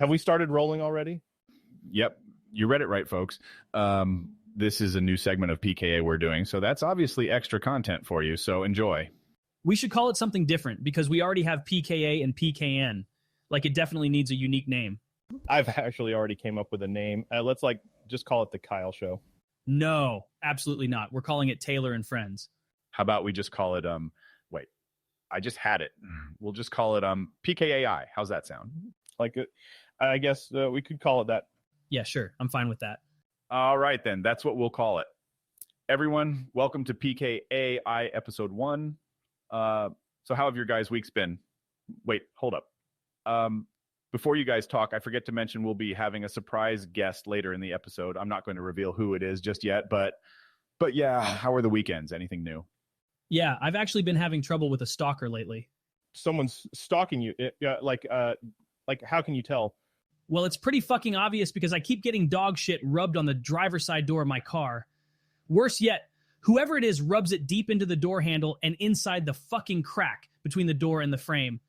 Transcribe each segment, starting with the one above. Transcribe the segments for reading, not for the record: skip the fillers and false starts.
Have we started rolling already? Yep. You read it right, folks. This is a new segment of PKA we're doing, so that's obviously extra content for you, so enjoy. We should call it something different because we already have PKA and PKN. Like, it definitely needs a unique name. I've actually already came up with a name. Let's just call it the Kyle Show. No, absolutely not. We're calling it Taylor and Friends. How about we just call it, wait, I just had it. We'll just call it PKAI. How's that sound? I guess we could call it that. Yeah, sure. I'm fine with that. All right, then. That's what we'll call it. Everyone, welcome to PKAI Episode 1. So how have your guys' weeks been? Wait, hold up. Before you guys talk, I forget to mention we'll be having a surprise guest later in the episode. I'm not going to reveal who it is just yet, but yeah, how are the weekends? Anything new? Yeah, I've actually been having trouble with a stalker lately. Someone's stalking you. How can you tell? Well, it's pretty fucking obvious because I keep getting dog shit rubbed on the driver's side door of my car. Worse yet, whoever it is rubs it deep into the door handle and inside the fucking crack between the door and the frame.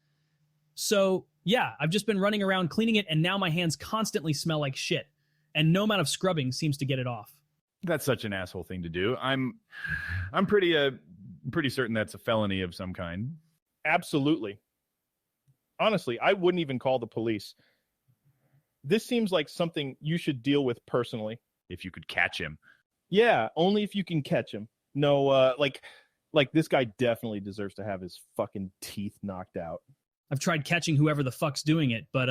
So, yeah, I've just been running around cleaning it, and now my hands constantly smell like shit. And no amount of scrubbing seems to get it off. That's such an asshole thing to do. I'm pretty certain that's a felony of some kind. Absolutely. Honestly, I wouldn't even call the police. This seems like something you should deal with personally. If you could catch him. Yeah, only if you can catch him. No, like this guy definitely deserves to have his fucking teeth knocked out. I've tried catching whoever the fuck's doing it, but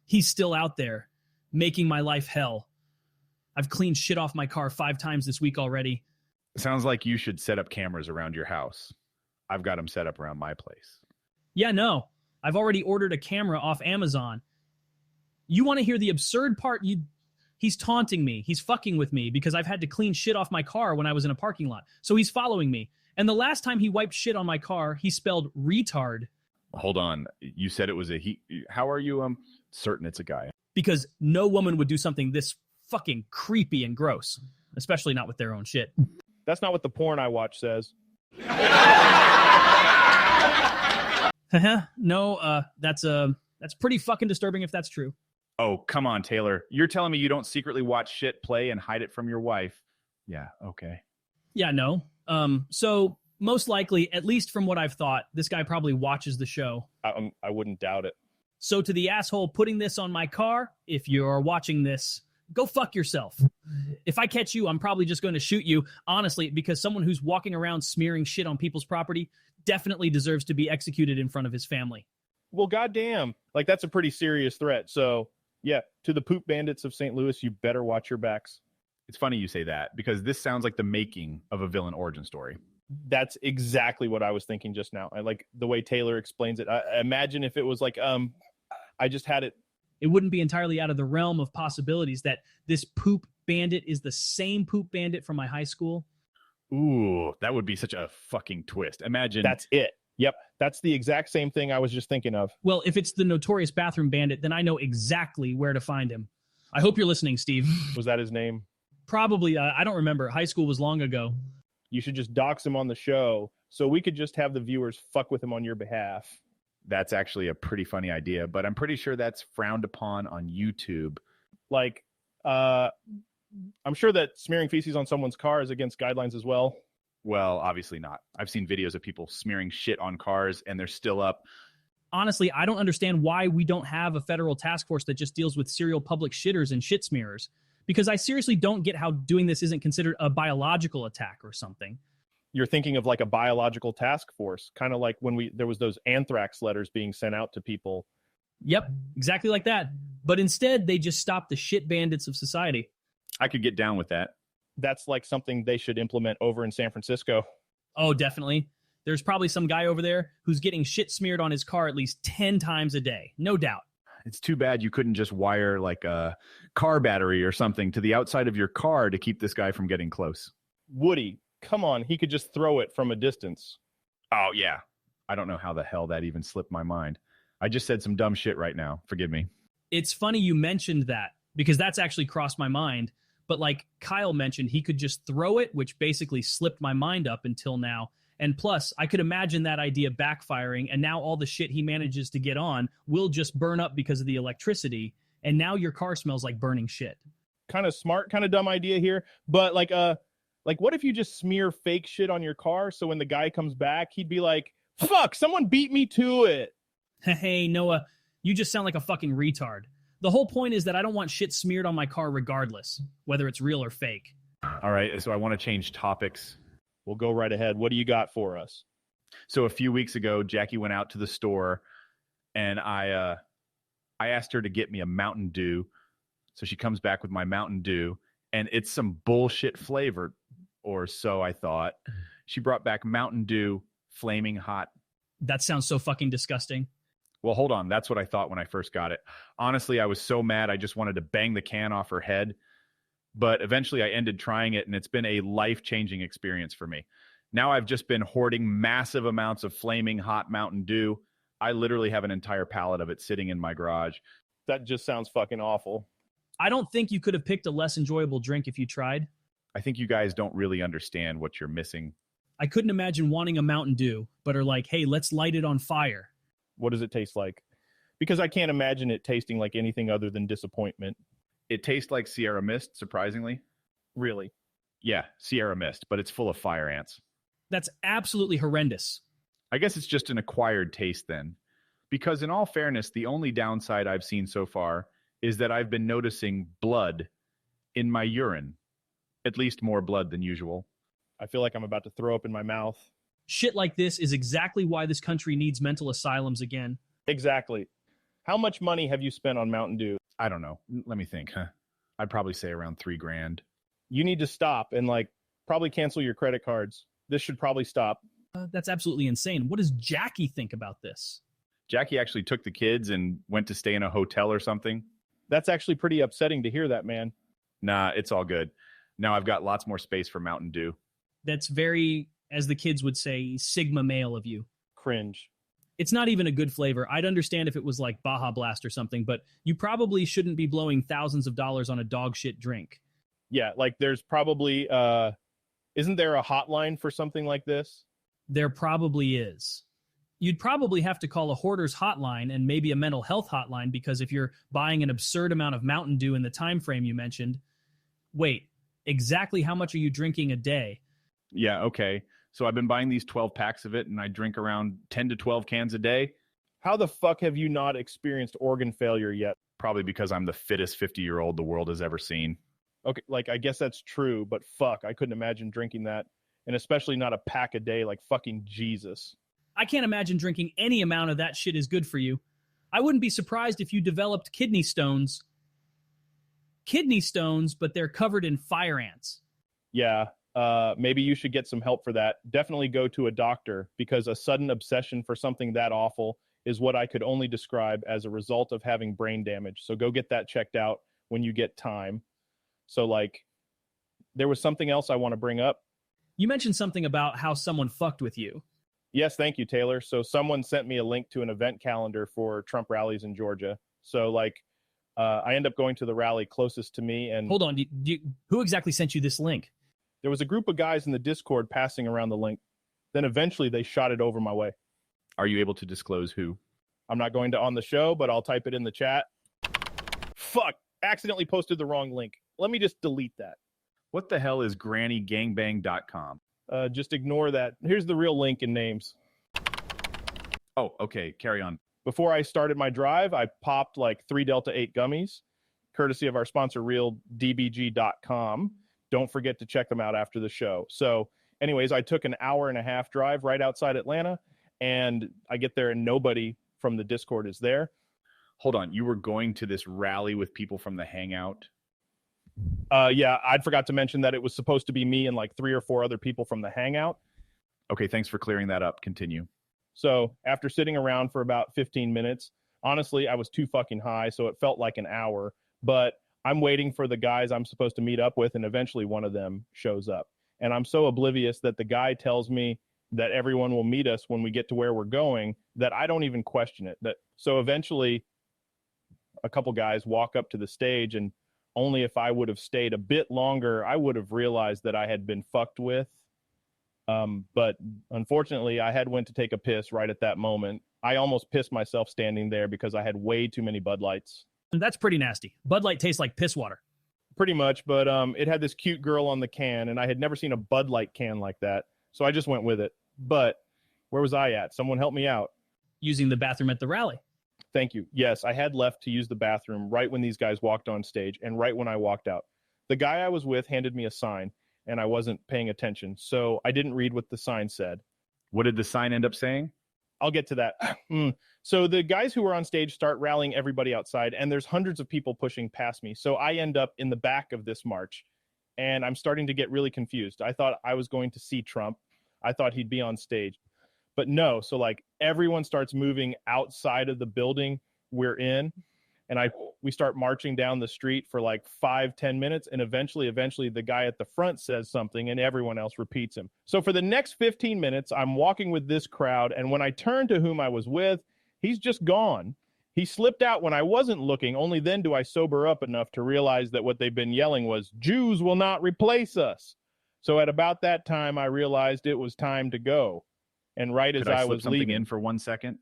he's still out there, making my life hell. I've cleaned shit off my car 5 times this week already. Sounds like you should set up cameras around your house. I've got them set up around my place. Yeah, no. I've already ordered a camera off Amazon. You want to hear the absurd part? He's taunting me. He's fucking with me because I've had to clean shit off my car when I was in a parking lot. So he's following me. And the last time he wiped shit on my car, he spelled retard. Hold on. You said it was a he. How are you certain it's a guy? Because no woman would do something this fucking creepy and gross, especially not with their own shit. That's not what the porn I watch says. No, that's pretty fucking disturbing if that's true. Oh, come on, Taylor. You're telling me you don't secretly watch shit play and hide it from your wife? Yeah, okay. Yeah, no. So most likely, at least from what I've thought, this guy probably watches the show. I wouldn't doubt it. So to the asshole putting this on my car, if you're watching this, go fuck yourself. If I catch you, I'm probably just going to shoot you, honestly, because someone who's walking around smearing shit on people's property definitely deserves to be executed in front of his family. Well, goddamn. Like, that's a pretty serious threat. So, yeah, to the poop bandits of St. Louis, you better watch your backs. It's funny you say that because this sounds like the making of a villain origin story. That's exactly what I was thinking just now. I like the way Taylor explains it. I imagine if it was like, I just had it. It wouldn't be entirely out of the realm of possibilities that this poop bandit is the same poop bandit from my high school. Ooh, that would be such a fucking twist. Imagine. That's it. Yep. That's the exact same thing I was just thinking of. Well, if it's the notorious bathroom bandit, then I know exactly where to find him. I hope you're listening, Steve. Was that his name? Probably. I don't remember. High school was long ago. You should just dox him on the show so we could just have the viewers fuck with him on your behalf. That's actually a pretty funny idea, but I'm pretty sure that's frowned upon on YouTube. Like, I'm sure that smearing feces on someone's car is against guidelines as well. Well, obviously not. I've seen videos of people smearing shit on cars and they're still up. Honestly, I don't understand why we don't have a federal task force that just deals with serial public shitters and shit smearers. Because I seriously don't get how doing this isn't considered a biological attack or something. You're thinking of like a biological task force, kind of like when there was those anthrax letters being sent out to people. Yep, exactly like that. But instead, they just stopped the shit bandits of society. I could get down with that. That's like something they should implement over in San Francisco. Oh, definitely. There's probably some guy over there who's getting shit smeared on his car at least 10 times a day. No doubt. It's too bad you couldn't just wire like a car battery or something to the outside of your car to keep this guy from getting close. Woody, come on. He could just throw it from a distance. Oh, yeah. I don't know how the hell that even slipped my mind. I just said some dumb shit right now. Forgive me. It's funny you mentioned that because that's actually crossed my mind. But like Kyle mentioned, he could just throw it, which basically slipped my mind up until now. And plus, I could imagine that idea backfiring, and now all the shit he manages to get on will just burn up because of the electricity. and now your car smells like burning shit. Kind of smart, kind of dumb idea here, but like what if you just smear fake shit on your car so when the guy comes back, he'd be like, "Fuck, someone beat me to it." Hey, Noah, you just sound like a fucking retard. The whole point is that I don't want shit smeared on my car regardless, whether it's real or fake. All right, so I want to change topics. We'll go right ahead. What do you got for us? So a few weeks ago, Jackie went out to the store, and I asked her to get me a Mountain Dew. So she comes back with my Mountain Dew, and it's some bullshit flavor, or so I thought. She brought back Mountain Dew Flaming Hot. That sounds so fucking disgusting. Well, hold on. That's what I thought when I first got it. Honestly, I was so mad, I just wanted to bang the can off her head. But eventually I ended trying it, and it's been a life-changing experience for me. Now I've just been hoarding massive amounts of Flaming Hot Mountain Dew. I literally have an entire pallet of it sitting in my garage. That just sounds fucking awful. I don't think you could have picked a less enjoyable drink if you tried. I think you guys don't really understand what you're missing. I couldn't imagine wanting a Mountain Dew, but are like, hey, let's light it on fire. What does it taste like? Because I can't imagine it tasting like anything other than disappointment. It tastes like Sierra Mist, surprisingly. Really? Yeah, Sierra Mist, but it's full of fire ants. That's absolutely horrendous. I guess it's just an acquired taste then. Because in all fairness, the only downside I've seen so far is that I've been noticing blood in my urine. At least more blood than usual. I feel like I'm about to throw up in my mouth. Shit like this is exactly why this country needs mental asylums again. Exactly. How much money have you spent on Mountain Dew? I don't know. Let me think. I'd probably say around $3,000. You need to stop and probably cancel your credit cards. This should probably stop. That's absolutely insane. What does Jackie think about this? Jackie actually took the kids and went to stay in a hotel or something. That's actually pretty upsetting to hear that, man. Nah, it's all good. Now I've got lots more space for Mountain Dew. That's very, as the kids would say, Sigma male of you. Cringe. It's not even a good flavor. I'd understand if it was like Baja Blast or something, but you probably shouldn't be blowing thousands of dollars on a dog shit drink. Yeah, there's probably, isn't there a hotline for something like this? There probably is. You'd probably have to call a hoarder's hotline and maybe a mental health hotline, because if you're buying an absurd amount of Mountain Dew in the time frame you mentioned, wait, exactly how much are you drinking a day? Yeah, okay. So I've been buying these 12 packs of it, and I drink around 10 to 12 cans a day. How the fuck have you not experienced organ failure yet? Probably because I'm the fittest 50-year-old the world has ever seen. Okay, I guess that's true, but fuck, I couldn't imagine drinking that, and especially not a pack a day, like fucking Jesus. I can't imagine drinking any amount of that shit is good for you. I wouldn't be surprised if you developed kidney stones. Kidney stones, but they're covered in fire ants. Yeah, maybe you should get some help for that. Definitely go to a doctor, because a sudden obsession for something that awful is what I could only describe as a result of having brain damage. So go get that checked out when you get time. So there was something else I want to bring up. You mentioned something about how someone fucked with you. Yes, thank you, Taylor. So someone sent me a link to an event calendar for Trump rallies in Georgia. So I end up going to the rally closest to me. And hold on, who exactly sent you this link? There was a group of guys in the Discord passing around the link. Then eventually they shot it over my way. Are you able to disclose who? I'm not going to on the show, but I'll type it in the chat. Fuck, accidentally posted the wrong link. Let me just delete that. What the hell is grannygangbang.com? Just ignore that. Here's the real link and names. Oh, okay. Carry on. Before I started my drive, I popped 3 Delta 8 gummies, courtesy of our sponsor, RealDBG.com. Don't forget to check them out after the show. So anyways, I took an hour-and-a-half drive right outside Atlanta, and I get there and nobody from the Discord is there. Hold on. You were going to this rally with people from the Hangout? Yeah, I forgot to mention that it was supposed to be me and 3 or 4 other people from the Hangout. Okay, thanks for clearing that up. Continue. So after sitting around for about 15 minutes, honestly, I was too fucking high, so it felt like an hour. But I'm waiting for the guys I'm supposed to meet up with, and eventually one of them shows up. And I'm so oblivious that the guy tells me that everyone will meet us when we get to where we're going that I don't even question it. So eventually a couple guys walk up to the stage, and only if I would have stayed a bit longer, I would have realized that I had been fucked with. But unfortunately, I had went to take a piss right at that moment. I almost pissed myself standing there because I had way too many Bud Lights. That's pretty nasty. Bud Light tastes like piss water. Pretty much, but it had this cute girl on the can, and I had never seen a Bud Light can like that, so I just went with it. But where was I at? Someone help me out. Using the bathroom at the rally. Thank you. Yes, I had left to use the bathroom right when these guys walked on stage and right when I walked out. The guy I was with handed me a sign, and I wasn't paying attention, so I didn't read what the sign said. What did the sign end up saying? I'll get to that. So the guys who were on stage start rallying everybody outside, and there's hundreds of people pushing past me. So I end up in the back of this march, and I'm starting to get really confused. I thought I was going to see Trump. I thought he'd be on stage. But no, so like everyone starts moving outside of the building we're in, and we start marching down the street for like 5-10 minutes, and eventually the guy at the front says something and everyone else repeats him. So for the next 15 minutes, I'm walking with this crowd, and when I turn to whom I was with, he's just gone. He slipped out when I wasn't looking. Only then do I sober up enough to realize that what they've been yelling was, "Jews will not replace us." So at about that time, I realized it was time to go. And right as I was something leaving, in for 1 second.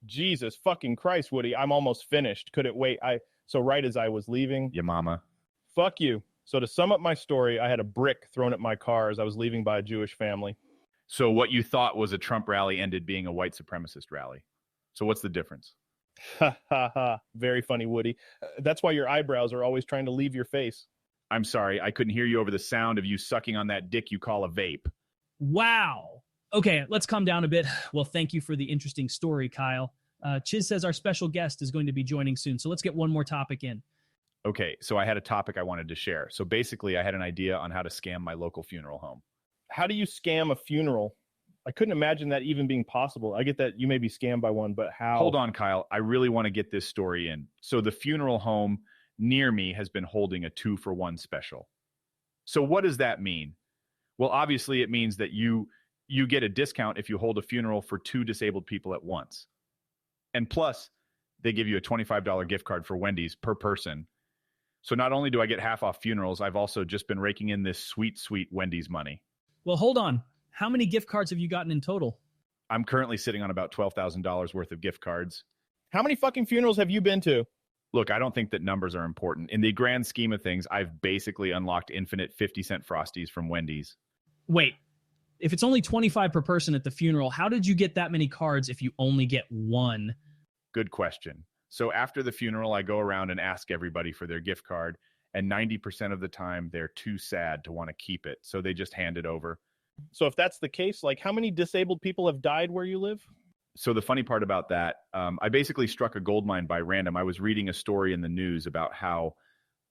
Jesus fucking Christ, Woody, I'm almost finished. Could it wait? So right as I was leaving, Ya mama. fuck you. So to sum up my story, I had a brick thrown at my car as I was leaving by a Jewish family. So what you thought was a Trump rally ended being a white supremacist rally. So what's the difference? Ha ha ha. Very funny, Woody. That's why your eyebrows are always trying to leave your face. I'm sorry, I couldn't hear you over the sound of you sucking on that dick you call a vape. Wow. Okay, let's calm down a bit. Well, thank you for the interesting story, Kyle. Chiz says our special guest is going to be joining soon, so let's get one more topic in. Okay, so I had a topic I wanted to share. So basically, I had an idea on how to scam my local funeral home. How do you scam a funeral? I couldn't imagine that even being possible. I get that you may be scammed by one, but how? Hold on, Kyle. I really want to get this story in. So the funeral home near me has been holding a 2-for-1 special. So what does that mean? Well, obviously, it means that you get a discount if you hold a funeral for 2 disabled people at once. And plus, they give you a $25 gift card for Wendy's per person. So not only do I get half off funerals, I've also just been raking in this sweet, sweet Wendy's money. Well, hold on. How many gift cards have you gotten in total? I'm currently sitting on about $12,000 worth of gift cards. How many fucking funerals have you been to? Look, I don't think that numbers are important. In the grand scheme of things, I've basically unlocked infinite 50-cent Frosties from Wendy's. Wait, if it's only 25 per person at the funeral, how did you get that many cards if you only get one? Good question. So after the funeral, I go around and ask everybody for their gift card, and 90% of the time, they're too sad to want to keep it, so they just hand it over. So if that's the case, like how many disabled people have died where you live? So the funny part about that, I basically struck a gold mine by random. I was reading a story in the news about how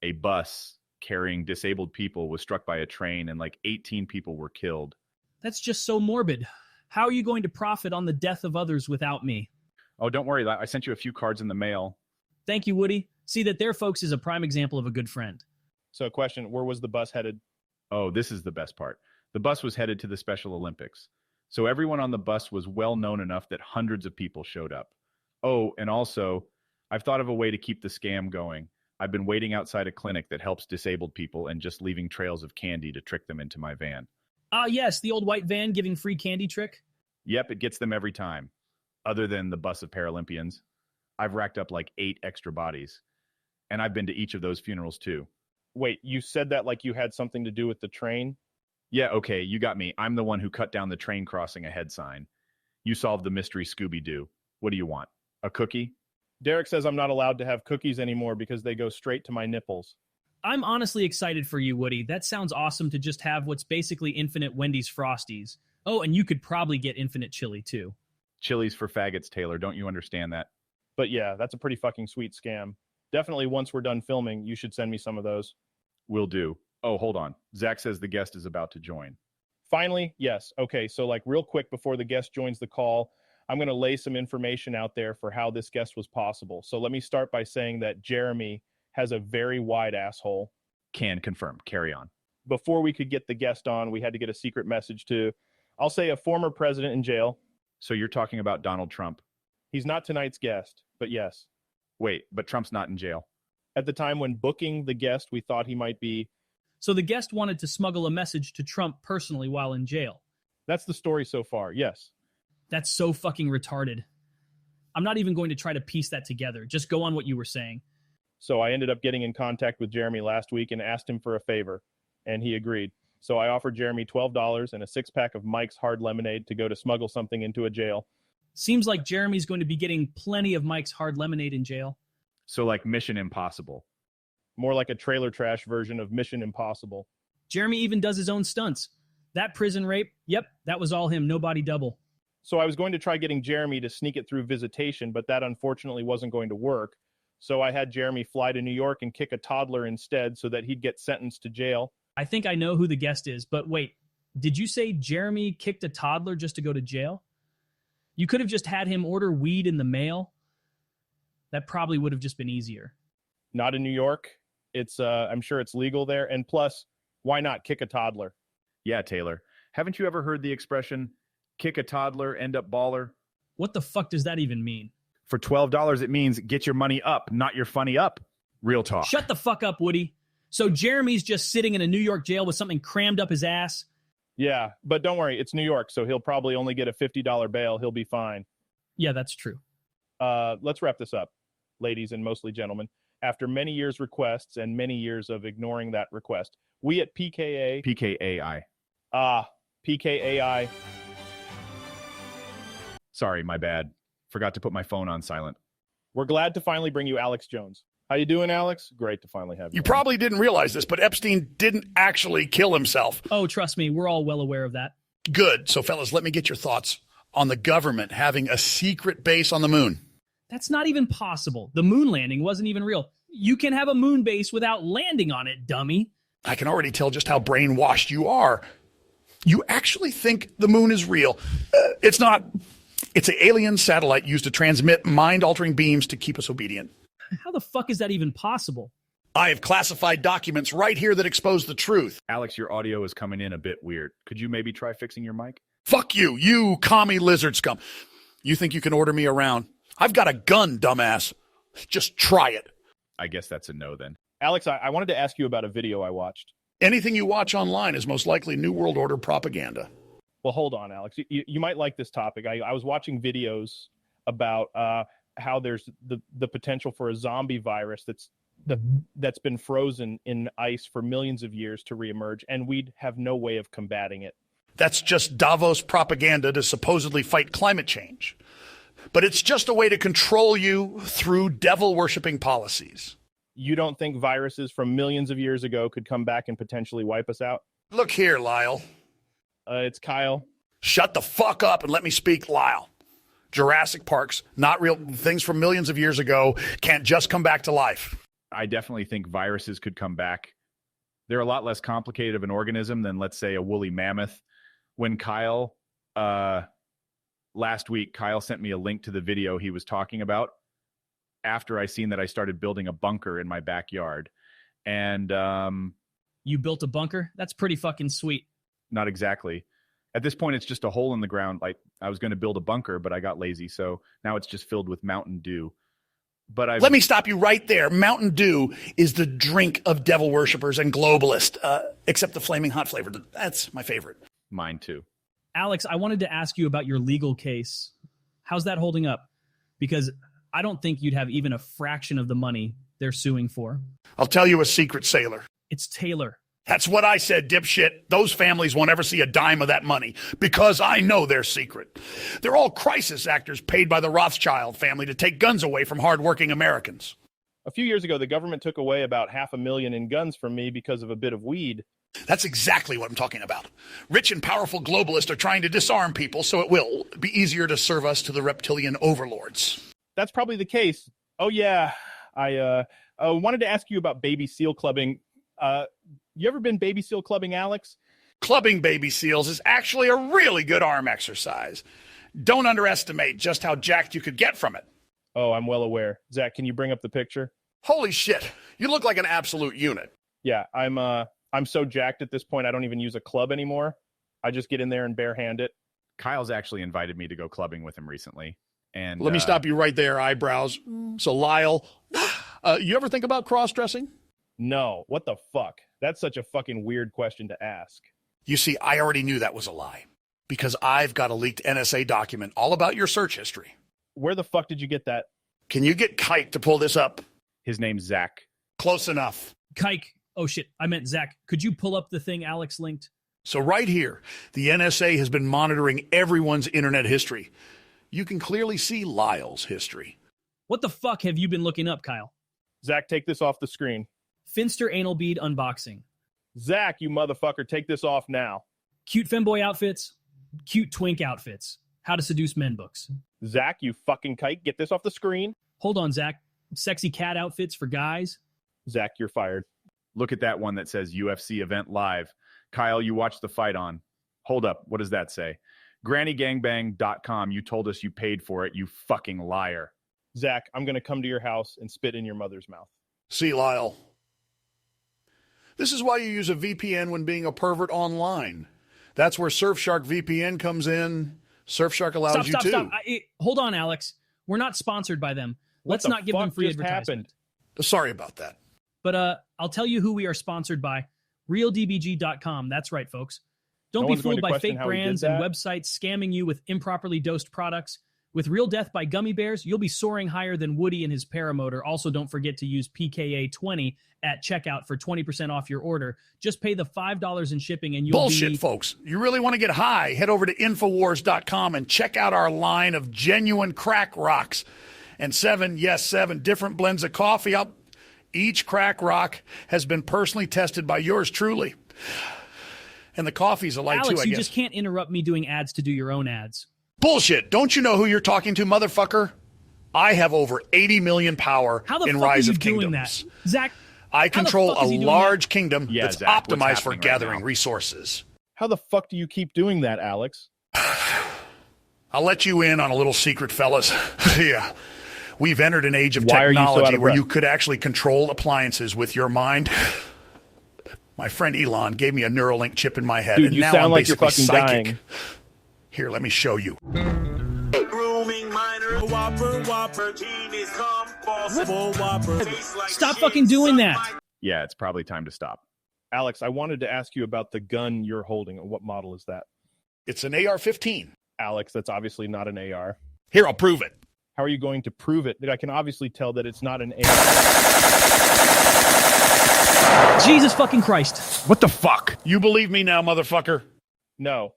a bus carrying disabled people was struck by a train and like 18 people were killed. That's just so morbid. How are you going to profit on the death of others without me? Oh, don't worry. I sent you a few cards in the mail. Thank you, Woody. See, that there, folks, is a prime example of a good friend. So question, where was the bus headed? Oh, this is the best part. The bus was headed to the Special Olympics. So everyone on the bus was well known enough that hundreds of people showed up. Oh, and also, I've thought of a way to keep the scam going. I've been waiting outside a clinic that helps disabled people and just leaving trails of candy to trick them into my van. Ah, yes, the old white van giving free candy trick. Yep, it gets them every time. Other than the bus of Paralympians. I've racked up like 8 extra bodies. And I've been to each of those funerals too. Wait, you said that like you had something to do with the train? Yeah, okay, you got me. I'm the one who cut down the train crossing ahead sign. You solved the mystery Scooby-Doo. What do you want? A cookie? Derek says I'm not allowed to have cookies anymore because they go straight to my nipples. I'm honestly excited for you, Woody. That sounds awesome to just have what's basically infinite Wendy's Frosties. Oh, and you could probably get infinite chili too. Chili's for faggots, Taylor. Don't you understand that? But yeah, that's a pretty fucking sweet scam. Definitely once we're done filming, you should send me some of those. Will do. Oh, hold on. Zach says the guest is about to join. Finally, yes. Okay, so like real quick before the guest joins the call, I'm going to lay some information out there for how this guest was possible. So let me start by saying that Jeremy has a very wide asshole. Can confirm. Carry on. Before we could get the guest on, we had to get a secret message to, I'll say, a former president in jail. So you're talking about Donald Trump? He's not tonight's guest, but yes. Wait, but Trump's not in jail. At the time when booking the guest, we thought he might be. So the guest wanted to smuggle a message to Trump personally while in jail. That's the story so far, yes. That's so fucking retarded. I'm not even going to try to piece that together. Just go on what you were saying. So I ended up getting in contact with Jeremy last week and asked him for a favor, and he agreed. So I offered Jeremy $12 and a 6-pack of Mike's Hard Lemonade to go to smuggle something into a jail. Seems like Jeremy's going to be getting plenty of Mike's Hard Lemonade in jail. So like Mission Impossible. More like a trailer trash version of Mission Impossible. Jeremy even does his own stunts. That prison rape, yep, that was all him, no body double. So I was going to try getting Jeremy to sneak it through visitation, but that unfortunately wasn't going to work. So I had Jeremy fly to New York and kick a toddler instead so that he'd get sentenced to jail. I think I know who the guest is, but wait, did you say Jeremy kicked a toddler just to go to jail? You could have just had him order weed in the mail. That probably would have just been easier. Not in New York. I'm sure it's legal there. And plus, why not kick a toddler? Yeah, Taylor. Haven't you ever heard the expression, kick a toddler, end up baller? What the fuck does that even mean? For $12, it means get your money up, not your funny up. Real talk. Shut the fuck up, Woody. So Jeremy's just sitting in a New York jail with something crammed up his ass? Yeah, but don't worry, it's New York, so he'll probably only get a $50 bail. He'll be fine. Yeah, that's true. Let's wrap this up, ladies and mostly gentlemen. After many years' requests and many years of ignoring that request, we at PKAI. PKAI. Sorry, my bad. Forgot to put my phone on silent. We're glad to finally bring you Alex Jones. How you doing, Alex? Great to finally have you. You probably didn't realize this, but Epstein didn't actually kill himself. Oh, trust me, we're all well aware of that. Good. So, fellas, let me get your thoughts on the government having a secret base on the moon. That's not even possible. The moon landing wasn't even real. You can have a moon base without landing on it, dummy. I can already tell just how brainwashed you are. You actually think the moon is real. It's not. It's an alien satellite used to transmit mind-altering beams to keep us obedient. How the fuck is that even possible? I have classified documents right here that expose the truth. Alex, your audio is coming in a bit weird. Could you maybe try fixing your mic? Fuck you, you commie lizard scum. You think you can order me around? I've got a gun, dumbass. Just try it. I guess that's a no then. Alex, I wanted to ask you about a video I watched. Anything you watch online is most likely New World Order propaganda. Well, hold on, Alex. You might like this topic. I was watching videos about how there's the potential for a zombie virus that's been frozen in ice for millions of years to reemerge, and we'd have no way of combating it. That's just Davos propaganda to supposedly fight climate change. But it's just a way to control you through devil-worshipping policies. You don't think viruses from millions of years ago could come back and potentially wipe us out? Look here, Lyle. It's Kyle. Shut the fuck up and let me speak, Lyle. Jurassic Parks, not real things from millions of years ago, can't just come back to life. I definitely think viruses could come back. They're a lot less complicated of an organism than, let's say, a woolly mammoth. When last week, Kyle sent me a link to the video he was talking about after I seen that I started building a bunker in my backyard. And you built a bunker? That's pretty fucking sweet. Not exactly. At this point, it's just a hole in the ground. Like I was going to build a bunker, but I got lazy. So now it's just filled with Mountain Dew. But let me stop you right there. Mountain Dew is the drink of devil worshippers and globalists, except the flaming hot flavor. That's my favorite. Mine too. Alex, I wanted to ask you about your legal case. How's that holding up? Because I don't think you'd have even a fraction of the money they're suing for. I'll tell you a secret, sailor. It's Taylor. That's what I said, dipshit. Those families won't ever see a dime of that money because I know their secret. They're all crisis actors paid by the Rothschild family to take guns away from hardworking Americans. A few years ago, the government took away about $500,000 in guns from me because of a bit of weed. That's exactly what I'm talking about. Rich and powerful globalists are trying to disarm people so it will be easier to serve us to the reptilian overlords. That's probably the case. Oh, yeah. I wanted to ask you about baby seal clubbing. You ever been baby seal clubbing, Alex? Clubbing baby seals is actually a really good arm exercise. Don't underestimate just how jacked you could get from it. Oh, I'm well aware. Zach, can you bring up the picture? Holy shit. You look like an absolute unit. Yeah, I'm so jacked at this point, I don't even use a club anymore. I just get in there and barehand it. Kyle's actually invited me to go clubbing with him recently. And let me stop you right there, eyebrows. So, Lyle, you ever think about cross-dressing? No. What the fuck? That's such a fucking weird question to ask. You see, I already knew that was a lie because I've got a leaked NSA document all about your search history. Where the fuck did you get that? Can you get Kite to pull this up? His name's Zach. Close enough. Kike, oh shit, I meant Zach. Could you pull up the thing Alex linked? So right here, the NSA has been monitoring everyone's internet history. You can clearly see Lyle's history. What the fuck have you been looking up, Kyle? Zach, take this off the screen. Finster anal bead unboxing. Zach, you motherfucker, take this off now. Cute femboy outfits. Cute twink outfits. How to seduce men books. Zach, you fucking kike, get this off the screen. Hold on, Zach. Sexy cat outfits for guys. Zach, you're fired. Look at that one that says UFC event live. Kyle, you watched the fight on. Hold up. What does that say? GrannyGangbang.com. You told us you paid for it, you fucking liar. Zach, I'm going to come to your house and spit in your mother's mouth. See, Lyle. This is why you use a VPN when being a pervert online. That's where Surfshark VPN comes in. Surfshark allows you to. Stop. Hold on, Alex. We're not sponsored by them. Let's not give them free advertisement. Sorry about that. But I'll tell you who we are sponsored by. RealDBG.com. That's right, folks. Don't No be one's going fooled to by question fake how he did brands and that. websites scamming you with improperly dosed products. With Real Death by Gummy Bears, you'll be soaring higher than Woody and his paramotor. Also, don't forget to use PKA 20 at checkout for 20% off your order. Just pay the $5 in shipping and you'll Bullshit, folks. You really want to get high? Head over to Infowars.com and check out our line of genuine crack rocks and seven different blends of coffee. Each crack rock has been personally tested by yours truly. And the coffee's a light Alex, too, I you guess. just can't interrupt me doing ads to do your own ads. Bullshit. Don't you know who you're talking to, motherfucker? I have over 80 million power How the in fuck Rise are you of doing Kingdoms. that? Zach, I control fuck a is he doing large kingdom Yeah, that's Zach, what's optimized for happening right gathering now? resources. How the fuck do you keep doing that, Alex? I'll let you in on a little secret, fellas. Yeah. We've entered an age of Why are you so out technology of where breath? you could actually control appliances with your mind. My friend Elon gave me a Neuralink chip in my head, Dude, and you now sound I'm like you're basically fucking psychic. dying. Here, let me show you. Grooming minor, whopper, genius, come, possible whopper. stop fucking doing that. Yeah, it's probably time to stop. Alex, I wanted to ask you about the gun you're holding. What model is that? It's an AR-15. Alex, that's obviously not an AR. Here, I'll prove it. How are you going to prove it? I can obviously tell that it's not an AR. Jesus fucking Christ. What the fuck? You believe me now, motherfucker? No,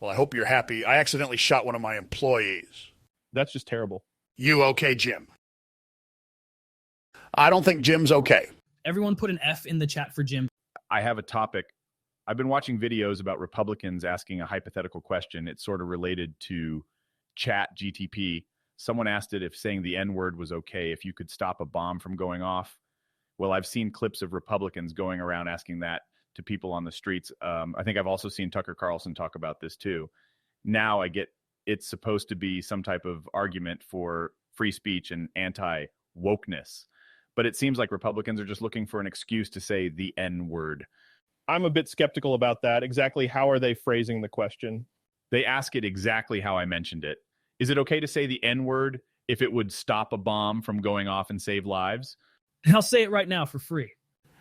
Well, I hope you're happy. I accidentally shot one of my employees. that's just terrible. You okay, Jim? I don't think Jim's okay. Everyone put an F in the chat for Jim. I have a topic. I've been watching videos about Republicans asking a hypothetical question. It's sort of related to Chat GTP. Someone asked it if saying the N-word was okay, if you could stop a bomb from going off. Well, I've seen clips of Republicans going around asking that to people on the streets. I think I've also seen Tucker Carlson talk about this too. Now I get it's supposed to be some type of argument for free speech and anti-wokeness. But it seems like Republicans are just looking for an excuse to say the N-word. I'm a bit skeptical about that. Exactly how are they phrasing the question? They ask it exactly how I mentioned it. Is it okay to say the N-word if it would stop a bomb from going off and save lives? And I'll say it right now for free.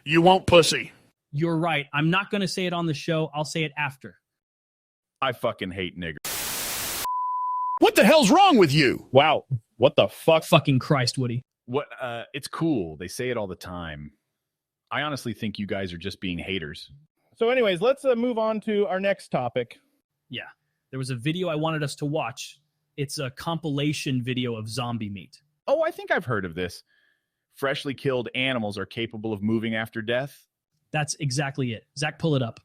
You won't, pussy. You're right. I'm not going to say it on the show. I'll say it after. I fucking hate niggers. What the hell's wrong with you? Wow, what the fuck? Fucking Christ, Woody. What? It's cool. They say it all the time. I honestly think you guys are just being haters. So anyways, let's move on to our next topic. Yeah. There was a video I wanted us to watch. It's a compilation video of zombie meat. Oh, I think I've heard of this. Freshly killed animals are capable of moving after death. That's exactly it. Zach, pull it up.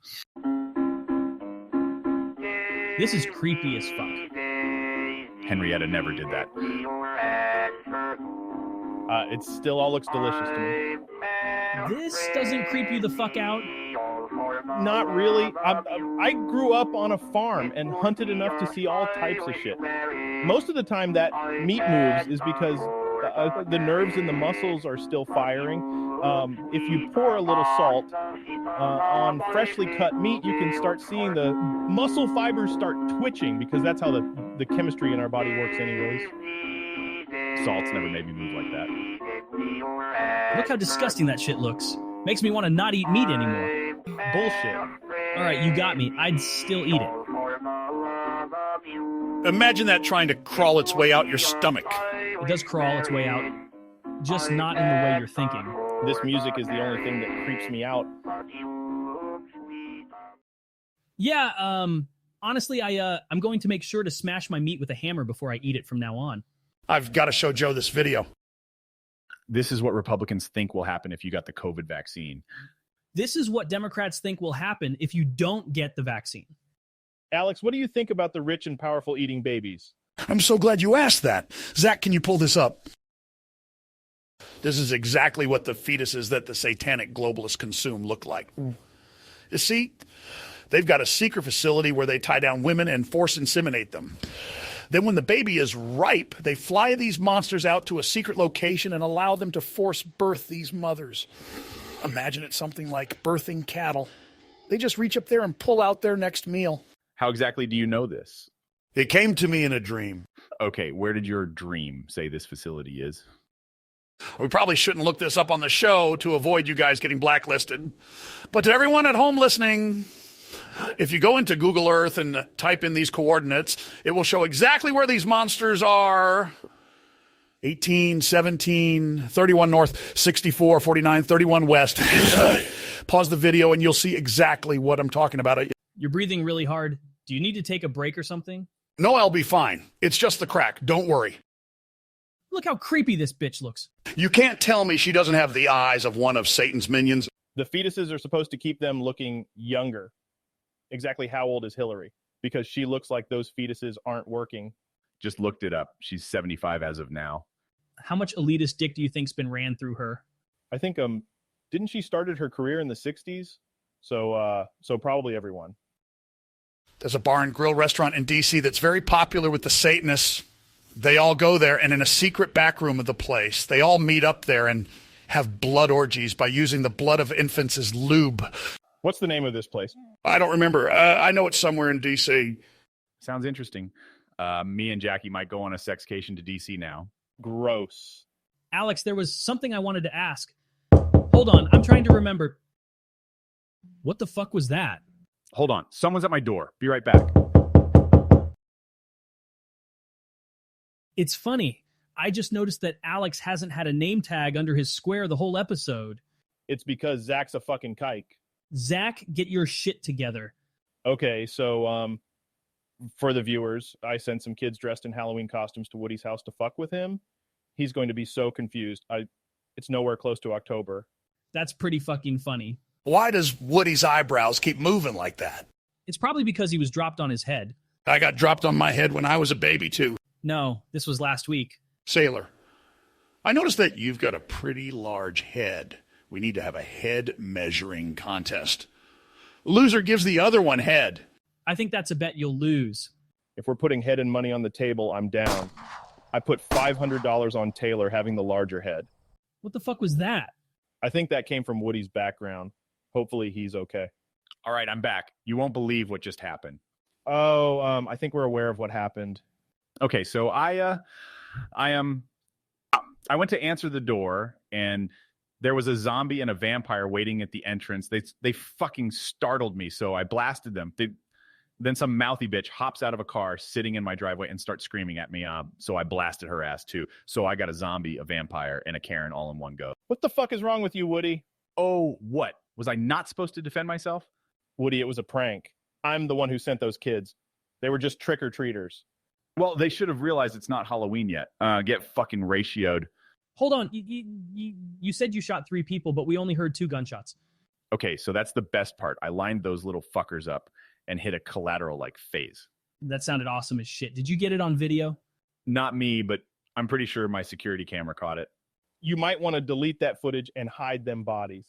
This is creepy as fuck. Henrietta never did that. It still all looks delicious to me. This doesn't creep you the fuck out. Not really. I grew up on a farm and hunted enough to see all types of shit. Most of the time that meat moves is because the nerves and the muscles are still firing. If you pour a little salt on freshly cut meat, you can start seeing the muscle fibers start twitching because that's how the chemistry in our body works anyways. Salt's never made me move like that. Look how disgusting that shit looks. Makes me want to not eat meat anymore. Bullshit. All right, you got me. I'd still eat it. Imagine that trying to crawl its way out your stomach. It does crawl its way out, just not in the way you're thinking. This music is the only thing that creeps me out. Yeah, honestly, I'm going to make sure to smash my meat with a hammer before I eat it from now on. I've got to show Joe this video. This is what Republicans think will happen if you got the COVID vaccine. This is what Democrats think will happen if you don't get the vaccine. Alex, what do you think about the rich and powerful eating babies? I'm so glad you asked that. Zach, can you pull this up? This is exactly what the fetuses that the satanic globalists consume look like. You see, they've got a secret facility where they tie down women and force inseminate them. Then when the baby is ripe, they fly these monsters out to a secret location and allow them to force birth these mothers. Imagine it's something like birthing cattle. They just reach up there and pull out their next meal. How exactly do you know this? It came to me in a dream. Okay, where did your dream say this facility is? We probably shouldn't look this up on the show to avoid you guys getting blacklisted. But to everyone at home listening, if you go into Google Earth and type in these coordinates, it will show exactly where these monsters are. 18, 17, 31 north, 64, 49, 31 west. Pause the video and you'll see exactly what I'm talking about. You're breathing really hard. Do you need to take a break or something? No, I'll be fine. It's just the crack. Don't worry. Look how creepy this bitch looks. You can't tell me she doesn't have the eyes of one of Satan's minions. The fetuses are supposed to keep them looking younger. Exactly how old is Hillary? Because she looks like those fetuses aren't working. Just looked it up. She's 75 as of now. How much elitist dick do you think's been ran through her? I think didn't she started her career in the 60s? So probably everyone. There's a bar and grill restaurant in D.C. that's very popular with the Satanists. They all go there, and in a secret back room of the place, they all meet up there and have blood orgies by using the blood of infants as lube. What's the name of this place? I don't remember. I know it's somewhere in D.C. Sounds interesting. Me and Jackie might go on a sexcation to DC now. Gross. Alex, there was something I wanted to ask. Hold on, I'm trying to remember. What the fuck was that? Hold on. Someone's at my door. Be right back. It's funny. I just noticed that Alex hasn't had a name tag under his square the whole episode. It's because Zach's a fucking kike. Zach, get your shit together. Okay, so for the viewers, I sent some kids dressed in Halloween costumes to Woody's house to fuck with him. He's going to be so confused. It's nowhere close to October. That's pretty fucking funny. Why does Woody's eyebrows keep moving like that? It's probably because he was dropped on his head. I got dropped on my head when I was a baby, too. No, this was last week. Sailor, I noticed that you've got a pretty large head. We need to have a head measuring contest. Loser gives the other one head. I think that's a bet you'll lose. If we're putting head and money on the table, I'm down. I put $500 on Taylor having the larger head. What the fuck was that? I think that came from Woody's background. Hopefully he's okay. All right, I'm back. You won't believe what just happened. Oh, I think we're aware of what happened. Okay, so I went to answer the door, and there was a zombie and a vampire waiting at the entrance. They fucking startled me, so I blasted them. Then some mouthy bitch hops out of a car sitting in my driveway and starts screaming at me. So I blasted her ass too. So I got a zombie, a vampire, and a Karen all in one go. What the fuck is wrong with you, Woody? Oh, what? Was I not supposed to defend myself? Woody, it was a prank. I'm the one who sent those kids. They were just trick-or-treaters. Well, they should have realized it's not Halloween yet. Get fucking ratioed. Hold on. You said you shot 3 people, but we only heard 2 gunshots. Okay, so that's the best part. I lined those little fuckers up and hit a collateral-like phase. That sounded awesome as shit. Did you get it on video? Not me, but I'm pretty sure my security camera caught it. You might want to delete that footage and hide them bodies.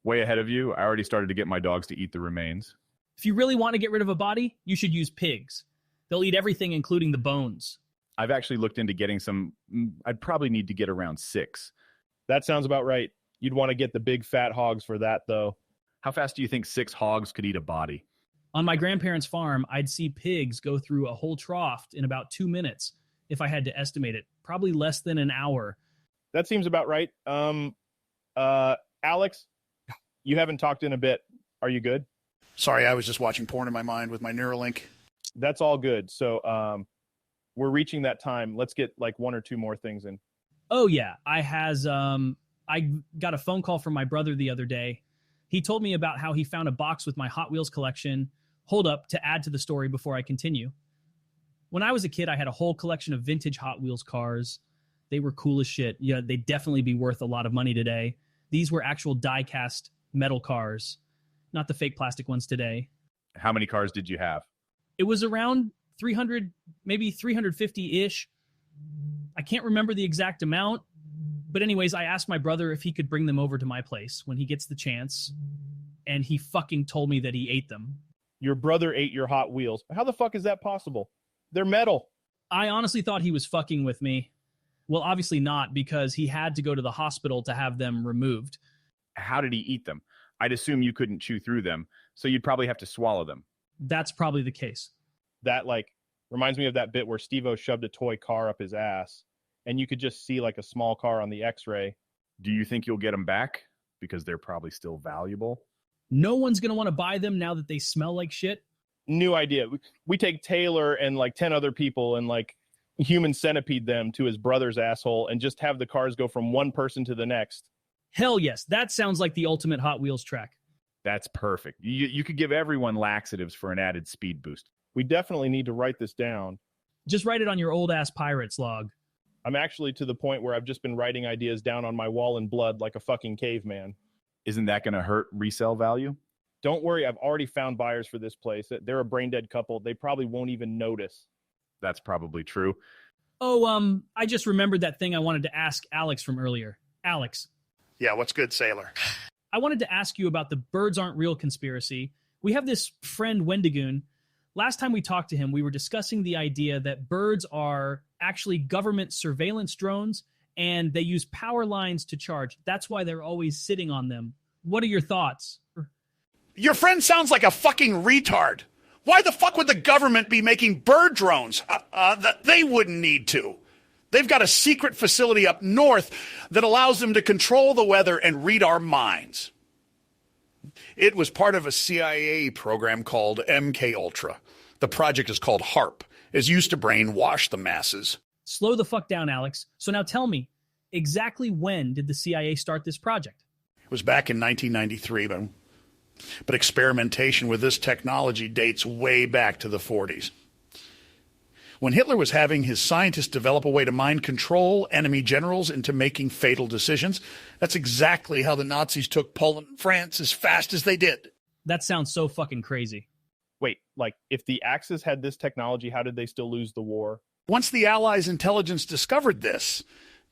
Way ahead of you. I already started to get my dogs to eat the remains. If you really want to get rid of a body, you should use pigs. They'll eat everything, including the bones. I've actually looked into getting some. I'd probably need to get around 6. That sounds about right. You'd want to get the big fat hogs for that, though. How fast do you think 6 hogs could eat a body? On my grandparents' farm, I'd see pigs go through a whole trough in about 2 minutes, if I had to estimate it. Probably less than an hour. That seems about right. Alex, you haven't talked in a bit. Are you good? Sorry, I was just watching porn in my mind with my Neuralink. That's all good. So we're reaching that time. Let's get like 1 or 2 more things in. Oh yeah, I I got a phone call from my brother the other day. He told me about how he found a box with my Hot Wheels collection. Hold up to add to the story before I continue. When I was a kid, I had a whole collection of vintage Hot Wheels cars. They were cool as shit. Yeah, they'd definitely be worth a lot of money today. These were actual die-cast metal cars, not the fake plastic ones today. How many cars did you have? It was around 300, maybe 350-ish. I can't remember the exact amount. But anyways, I asked my brother if he could bring them over to my place when he gets the chance. And he fucking told me that he ate them. Your brother ate your Hot Wheels. How the fuck is that possible? They're metal. I honestly thought he was fucking with me. Well, obviously not, because he had to go to the hospital to have them removed. How did he eat them? I'd assume you couldn't chew through them, so you'd probably have to swallow them. That's probably the case. That reminds me of that bit where Steve-O shoved a toy car up his ass, and you could just see like a small car on the X-ray. Do you think you'll get them back? Because they're probably still valuable. No one's going to want to buy them now that they smell like shit. New idea. We take Taylor and like 10 other people and like human centipede them to his brother's asshole and just have the cars go from one person to the next. Hell yes. That sounds like the ultimate Hot Wheels track. That's perfect. You could give everyone laxatives for an added speed boost. We definitely need to write this down. Just write it on your old ass Pirates log. I'm actually to the point where I've just been writing ideas down on my wall in blood like a fucking caveman. Isn't that going to hurt resale value? Don't worry, I've already found buyers for this place. They're a brain-dead couple. They probably won't even notice. That's probably true. Oh, I just remembered that thing I wanted to ask Alex from earlier. Alex. Yeah, what's good, sailor? I wanted to ask you about the birds aren't real conspiracy. We have this friend, Wendigoon. Last time we talked to him, we were discussing the idea that birds are actually government surveillance drones, and they use power lines to charge. That's why they're always sitting on them. What are your thoughts? Your friend sounds like a fucking retard. Why the fuck would the government be making bird drones? They wouldn't need to. They've got a secret facility up north that allows them to control the weather and read our minds. It was part of a CIA program called MK Ultra. The project is called HARP. It's used to brainwash the masses. Slow the fuck down, Alex. So now tell me, exactly when did the CIA start this project? It was back in 1993, but experimentation with this technology dates way back to the 40s. When Hitler was having his scientists develop a way to mind control enemy generals into making fatal decisions, that's exactly how the Nazis took Poland and France as fast as they did. That sounds so fucking crazy. Wait, like if the Axis had this technology, how did they still lose the war? Once the Allies' intelligence discovered this,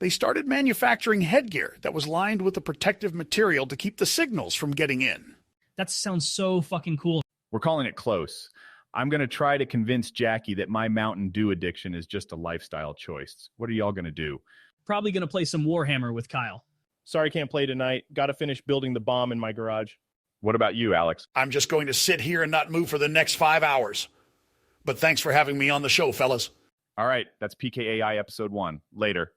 they started manufacturing headgear that was lined with a protective material to keep the signals from getting in. That sounds so fucking cool. We're calling it close. I'm going to try to convince Jackie that my Mountain Dew addiction is just a lifestyle choice. What are y'all going to do? Probably going to play some Warhammer with Kyle. Sorry, can't play tonight. Got to finish building the bomb in my garage. What about you, Alex? I'm just going to sit here and not move for the next 5 hours. But thanks for having me on the show, fellas. All right, that's PKAI episode 1. Later.